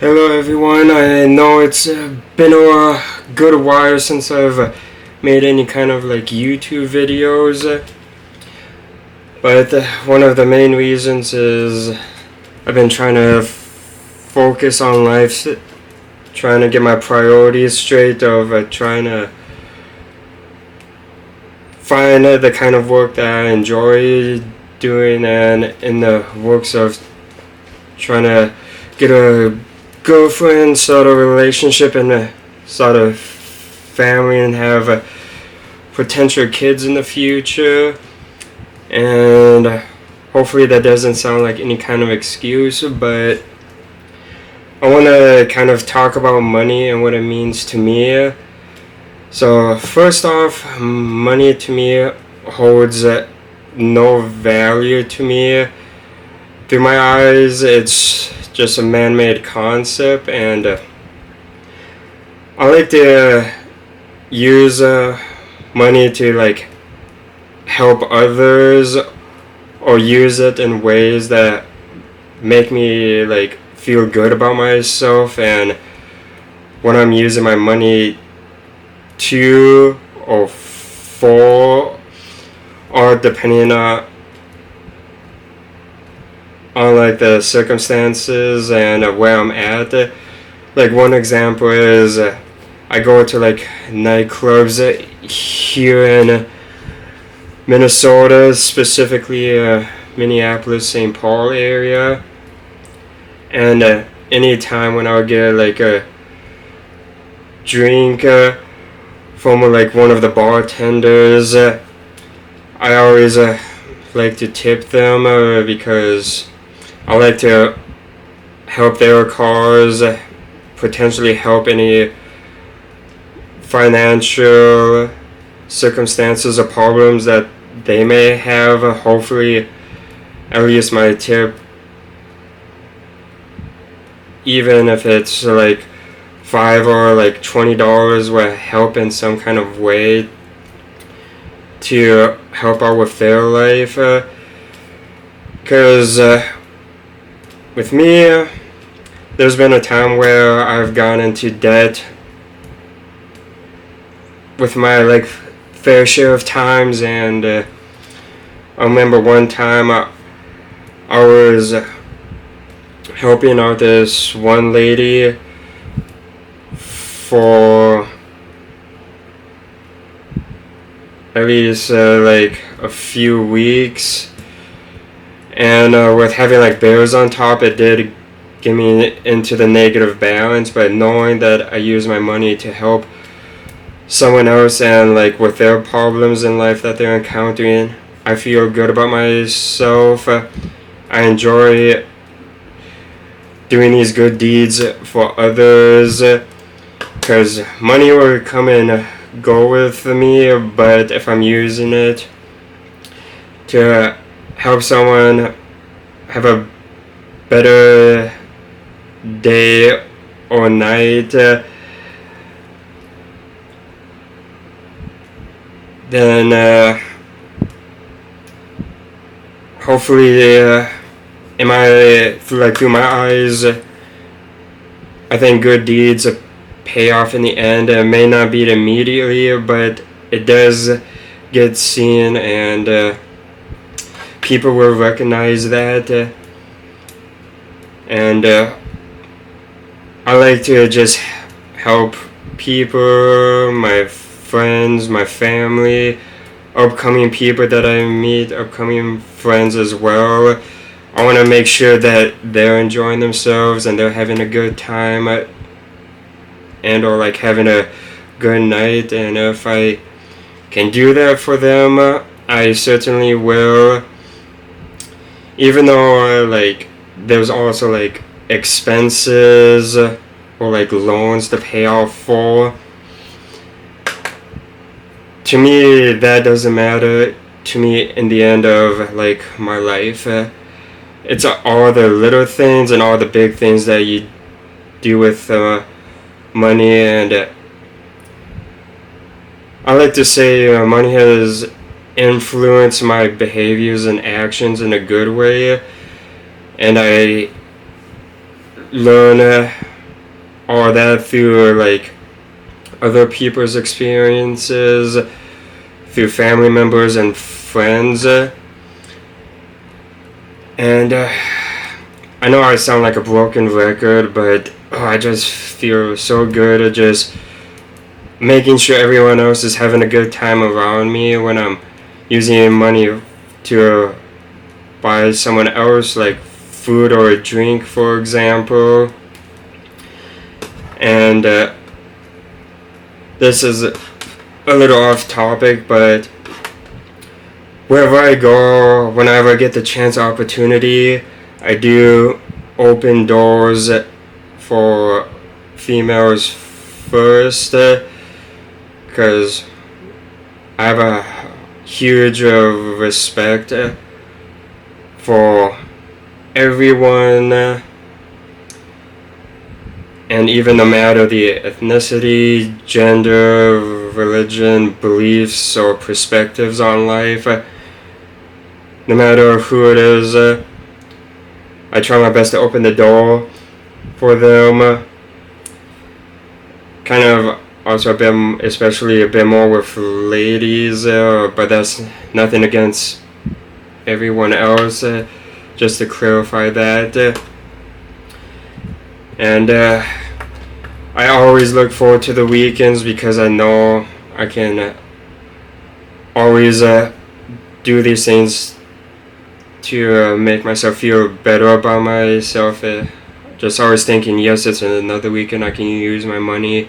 Hello everyone, I know it's been a good while since I've made any kind of like YouTube videos, but one of the main reasons is I've been trying to focus on life, trying to get my priorities straight of trying to find the kind of work that I enjoy doing, and in the works of trying to get a girlfriend sort of relationship and a sort of family and have potential kids in the future. And hopefully that doesn't sound like any kind of excuse, but I want to kind of talk about money and what it means to me. So first off, money to me holds no value to me. Through my eyes, it's just a man-made concept, and I like to use money to like help others, or use it in ways that make me like feel good about myself. And when I'm using my money to or for, or depending on like the circumstances and where I'm at. Like one example is I go to like nightclubs here in Minnesota, specifically Minneapolis, St. Paul area, and anytime when I would get like a drink from like one of the bartenders, I always like to tip them because I like to help their cause, potentially help any financial circumstances or problems that they may have. Hopefully, at least my tip, even if it's like $5 or like $20, will help in some kind of way to help out with their life. Because with me, there's been a time where I've gone into debt with my like fair share of times, and I remember one time I was helping out this one lady for at least like a few weeks, and with having like bills on top, it did get me into the negative balance. But knowing that I use my money to help someone else and like with their problems in life that they're encountering, I feel good about myself. I enjoy doing these good deeds for others, because money will come and go with me, but if I'm using it to help someone have a better day or night, then hopefully through my eyes, I think good deeds pay off in the end. It may not be immediately, but it does get seen, and people will recognize that. And I like to just help people, my friends, my family, upcoming people that I meet, upcoming friends as well. I want to make sure that they're enjoying themselves and they're having a good time, and or like having a good night. And if I can do that for them, I certainly will. Even though like there's also like expenses or like loans to pay off for, to me that doesn't matter to me in the end of like my life. It's all the little things and all the big things that you do with money. And I like to say money has influenced my behaviors and actions in a good way, and I learn all that through like other people's experiences, through family members and friends. And I know I sound like a broken record, but I just feel so good at just making sure everyone else is having a good time around me when I'm using money to buy someone else like food or a drink, for example. And this is a little off topic, but wherever I go, whenever I get the chance or opportunity, I do open doors for females first, because I have a huge respect for everyone, and even no matter the ethnicity, gender, religion, beliefs, or perspectives on life, no matter who it is, I try my best to open the door for them. Kind of also especially a bit more with ladies, but that's nothing against everyone else, just to clarify that. And I always look forward to the weekends because I know I can always do these things to make myself feel better about myself. Just always thinking, yes, it's another weekend, I can use my money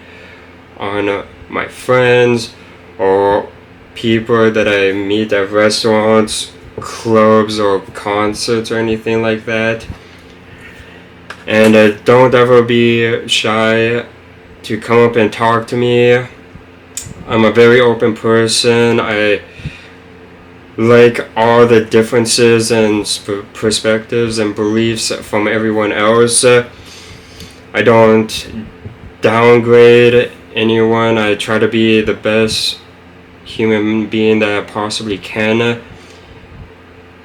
on my friends or people that I meet at restaurants, clubs, or concerts, or anything like that. And don't ever be shy to come up and talk to me. I'm a very open person. I like all the differences and perspectives and beliefs from everyone else. I don't downgrade anyone. I try to be the best human being that I possibly can,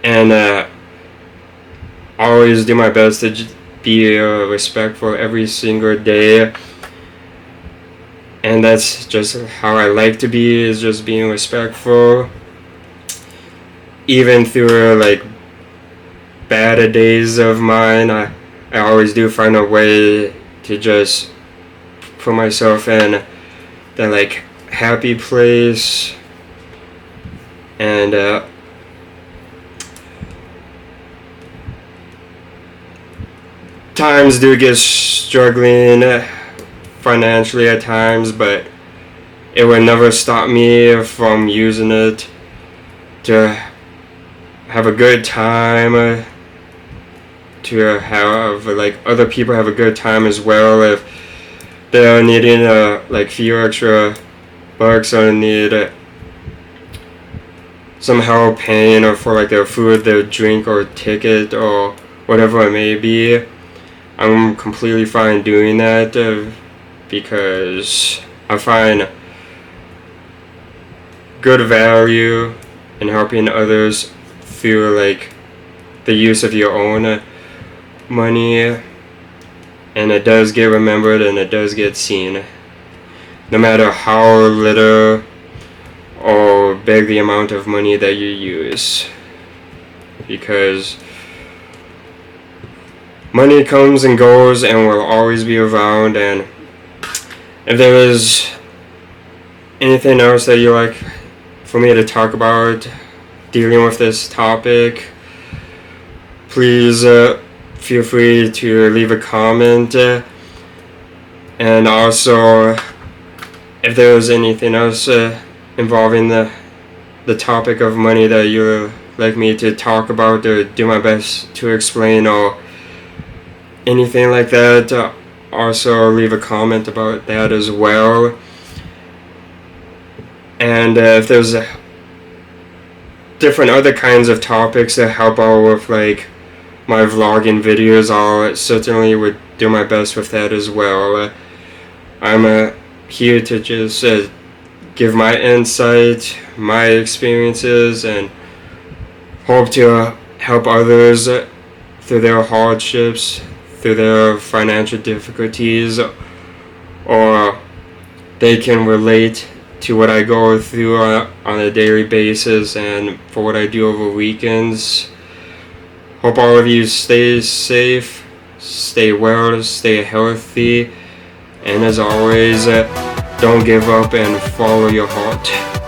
and always do my best to be respectful every single day. And that's just how I like to be, is just being respectful. Even through like bad days of mine, I always do find a way to just put myself in that like happy place. And times do get struggling financially at times, but it would never stop me from using it to have a good time, to have like other people have a good time as well. If they're needing like few extra bucks or need some help paying or for like their food, their drink, or ticket, or whatever it may be, I'm completely fine doing that, because I find good value in helping others through like the use of your own money, and it does get remembered and it does get seen, no matter how little or big the amount of money that you use, because money comes and goes and will always be around. And if there is anything else that you like for me to talk about dealing with this topic, please feel free to leave a comment. And also, if there's anything else involving the topic of money that you would like me to talk about or do my best to explain, or anything like that, also leave a comment about that as well. And if there's different other kinds of topics that help out with like my vlogging videos, I'll certainly would do my best with that as well. I'm here to just give my insight, my experiences, and hope to help others through their hardships, through their financial difficulties, or they can relate to what I go through on a daily basis and for what I do over weekends. Hope all of you stay safe, stay well, stay healthy, and as always, don't give up and follow your heart.